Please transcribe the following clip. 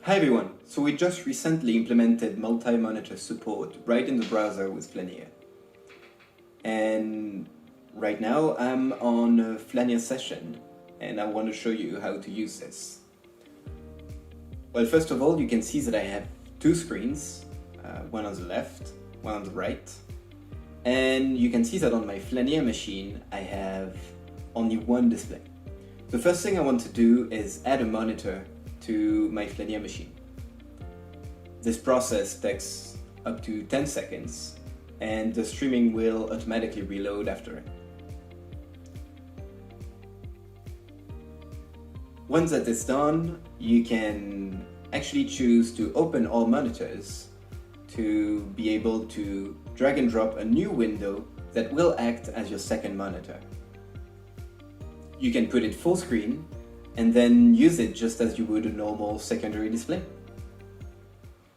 Hi everyone, so we just recently implemented multi-monitor support right in the browser with Flaneer. And right now I'm on a Flaneer session and I want to show you how to use this. Well, first of all, you can see that I have two screens, one on the left, one on the right. And you can see that on my Flaneer machine I have only one display. The first thing I want to do is add a monitor to my Flaneer machine. This process takes up to 10 seconds and the streaming will automatically reload after it. Once that is done, you can actually choose to open all monitors to be able to drag and drop a new window that will act as your second monitor. You can put it full screen and then use it just as you would a normal secondary display.